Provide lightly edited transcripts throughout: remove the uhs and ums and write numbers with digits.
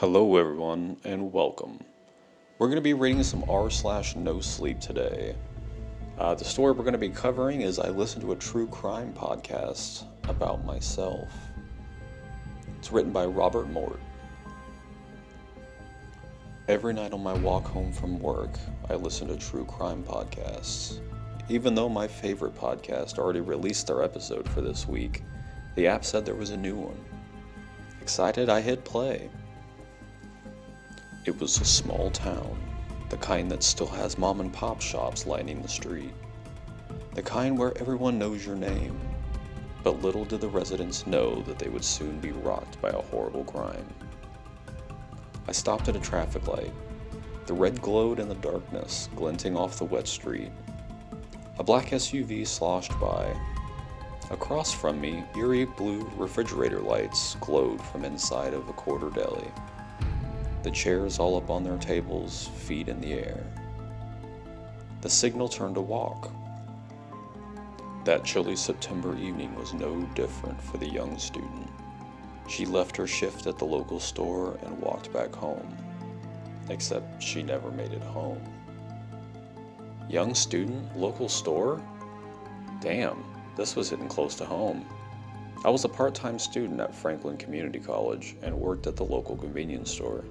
Hello everyone, and welcome. We're going to be reading some r/no sleep today. The story we're going to be covering is I listened to a true crime podcast about myself. It's written by Robert Mort. Every night on my walk home from work, I listen to true crime podcasts. Even though my favorite podcast already released their episode for this week, the app said there was a new one. Excited, I hit play. It was a small town, the kind that still has mom and pop shops lining the street. The kind where everyone knows your name, but little did the residents know that they would soon be rocked by a horrible crime. I stopped at a traffic light. The red glowed in the darkness, glinting off the wet street. A black SUV sloshed by. Across from me, eerie blue refrigerator lights glowed from inside of a quarter deli. The chairs all up on their tables, feet in the air. The signal turned to walk. That chilly September evening was no different for the young student. She left her shift at the local store and walked back home. Except she never made it home. Young student, local store? Damn, this was hitting close to home. I was a part-time student at Franklin Community College and worked at the local convenience store.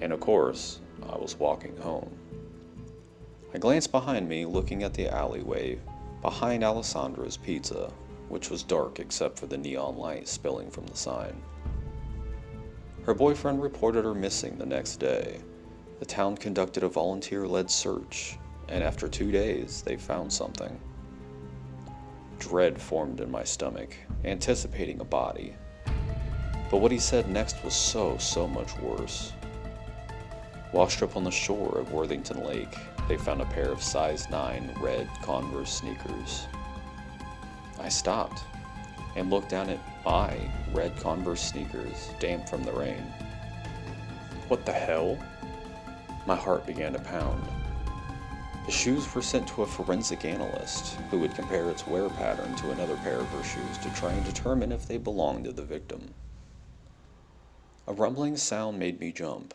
And of course, I was walking home. I glanced behind me, looking at the alleyway behind Alessandra's Pizza, which was dark except for the neon light spilling from the sign. Her boyfriend reported her missing the next day. The town conducted a volunteer-led search, and after 2 days, they found something. Dread formed in my stomach, anticipating a body. But what he said next was so much worse. Washed up on the shore of Worthington Lake, they found a pair of size 9 red Converse sneakers. I stopped and looked down at my red Converse sneakers, damp from the rain. What the hell? My heart began to pound. The shoes were sent to a forensic analyst who would compare its wear pattern to another pair of her shoes to try and determine if they belonged to the victim. A rumbling sound made me jump.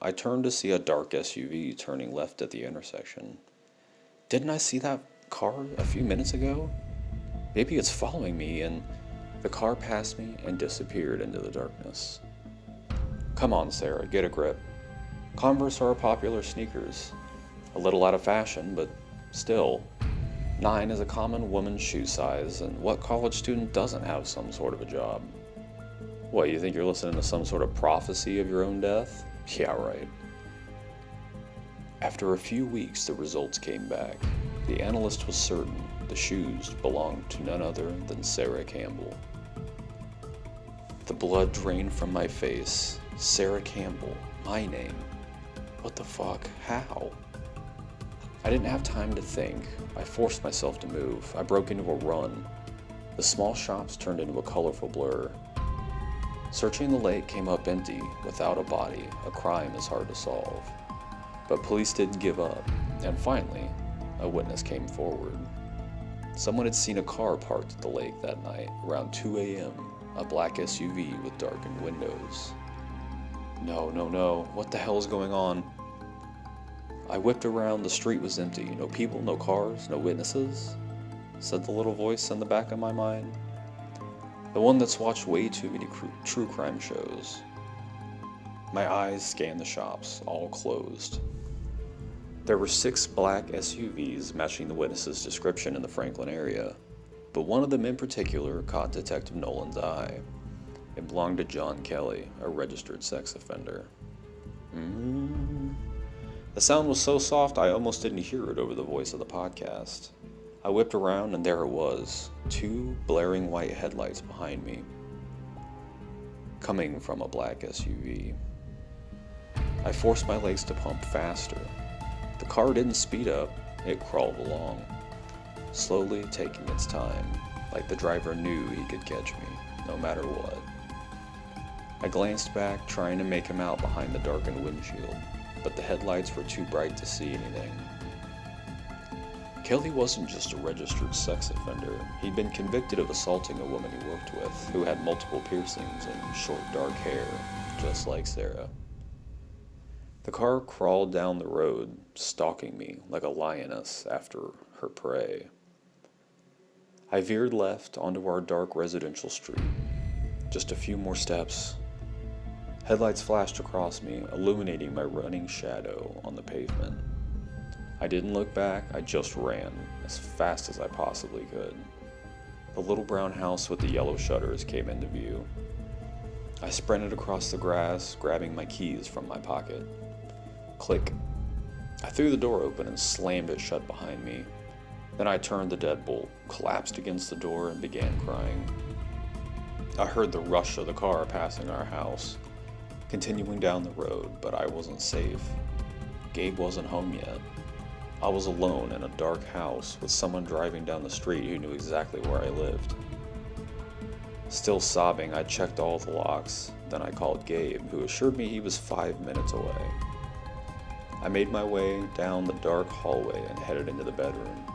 I turned to see a dark SUV turning left at the intersection. Didn't I see that car a few minutes ago? Maybe it's following me, and the car passed me and disappeared into the darkness. Come on, Sarah, get a grip. Converse are popular sneakers. A little out of fashion, but still. 9 is a common woman's shoe size, and what college student doesn't have some sort of a job? What, you think you're listening to some sort of prophecy of your own death? Yeah, right. After a few weeks, the results came back. The analyst was certain the shoes belonged to none other than Sarah Campbell. The blood drained from my face. Sarah Campbell, my name. What the fuck? How? I didn't have time to think. I forced myself to move. I broke into a run. The small shops turned into a colorful blur. Searching the lake came up empty, without a body. A crime is hard to solve. But police didn't give up, and finally, a witness came forward. Someone had seen a car parked at the lake that night, around 2 a.m., a black SUV with darkened windows. No, what the hell is going on? I whipped around, the street was empty. No people, no cars, no witnesses, said the little voice in the back of my mind. The one that's watched way too many true crime shows. My eyes scanned the shops, all closed. There were 6 black SUVs matching the witness's description in the Franklin area, but one of them in particular caught Detective Nolan's eye. It belonged to John Kelly, a registered sex offender. The sound was so soft I almost didn't hear it over the voice of the podcast. I whipped around and there it was, 2 blaring white headlights behind me, coming from a black SUV. I forced my legs to pump faster. The car didn't speed up, it crawled along, slowly taking its time, like the driver knew he could catch me, no matter what. I glanced back, trying to make him out behind the darkened windshield, but the headlights were too bright to see anything. Kelly wasn't just a registered sex offender. He'd been convicted of assaulting a woman he worked with, who had multiple piercings and short dark hair, just like Sarah. The car crawled down the road, stalking me like a lioness after her prey. I veered left onto our dark residential street. Just a few more steps. Headlights flashed across me, illuminating my running shadow on the pavement. I didn't look back, I just ran, as fast as I possibly could. The little brown house with the yellow shutters came into view. I sprinted across the grass, grabbing my keys from my pocket. Click. I threw the door open and slammed it shut behind me. Then I turned the deadbolt, collapsed against the door, and began crying. I heard the rush of the car passing our house, continuing down the road, but I wasn't safe. Gabe wasn't home yet. I was alone in a dark house with someone driving down the street who knew exactly where I lived. Still sobbing, I checked all the locks. Then I called Gabe, who assured me he was 5 minutes away. I made my way down the dark hallway and headed into the bedroom.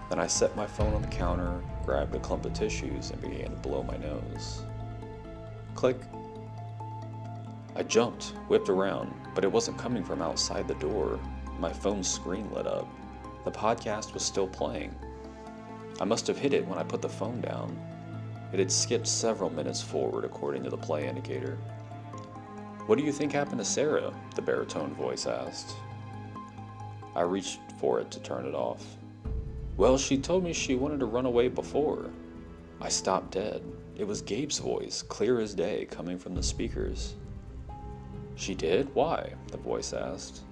Then I set my phone on the counter, grabbed a clump of tissues, and began to blow my nose. Click. I jumped, whipped around, but it wasn't coming from outside the door. My phone's screen lit up. The podcast was still playing. I must have hit it when I put the phone down. It had skipped several minutes forward according to the play indicator. "What do you think happened to Sarah?" the baritone voice asked. I reached for it to turn it off. "Well, she told me she wanted to run away before." I stopped dead. It was Gabe's voice, clear as day, coming from the speakers. "She did? Why?" the voice asked.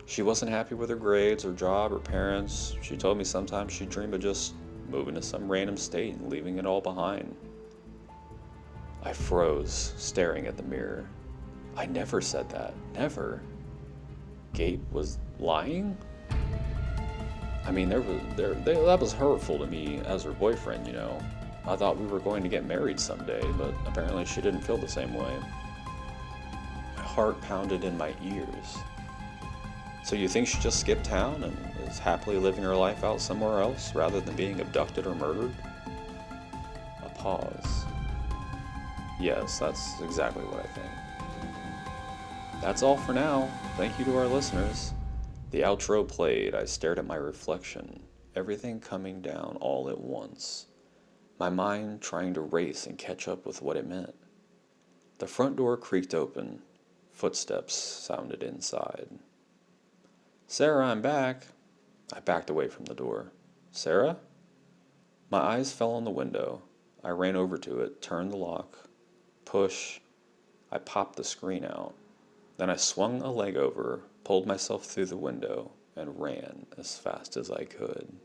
"She wasn't happy with her grades, her job, her parents. She told me sometimes she'd dream of just moving to some random state and leaving it all behind." I froze, staring at the mirror. I never said that. Never. Gabe was lying? I mean, that was hurtful to me as her boyfriend, you know. I thought we were going to get married someday, but apparently she didn't feel the same way. My heart pounded in my ears. "So you think she just skipped town and is happily living her life out somewhere else rather than being abducted or murdered?" A pause. "Yes, that's exactly what I think." That's all for now. Thank you to our listeners. The outro played. I stared at my reflection, everything coming down all at once, my mind trying to race and catch up with what it meant. The front door creaked open. Footsteps sounded inside. "Sarah, I'm back." I backed away from the door. "Sarah?" My eyes fell on the window. I ran over to it, turned the lock. Push. I popped the screen out. Then I swung a leg over, pulled myself through the window, and ran as fast as I could.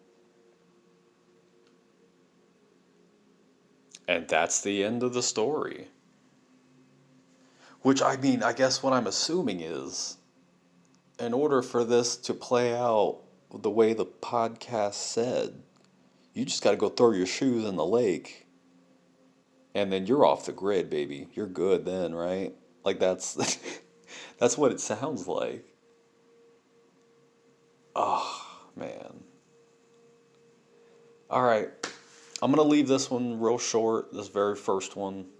And that's the end of the story. Which, I mean, I guess what I'm assuming is, in order for this to play out the way the podcast said, you just gotta go throw your shoes in the lake, and then you're off the grid, baby. You're good then, right? Like, that's that's what it sounds like. Oh, man. Alright, I'm gonna leave this one real short, this very first one.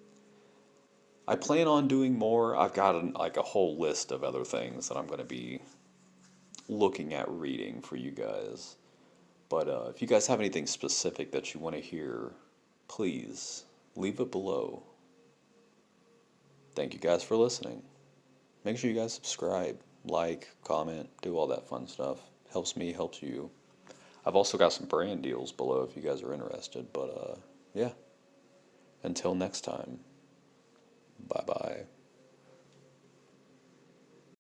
I plan on doing more. I've got a whole list of other things that I'm gonna be looking at reading for you guys. But if you guys have anything specific that you want to hear, please leave it below. Thank you guys for listening. Make sure you guys subscribe, like, comment, do all that fun stuff. Helps me, helps you. I've also got some brand deals below if you guys are interested. But yeah, until next time, bye-bye.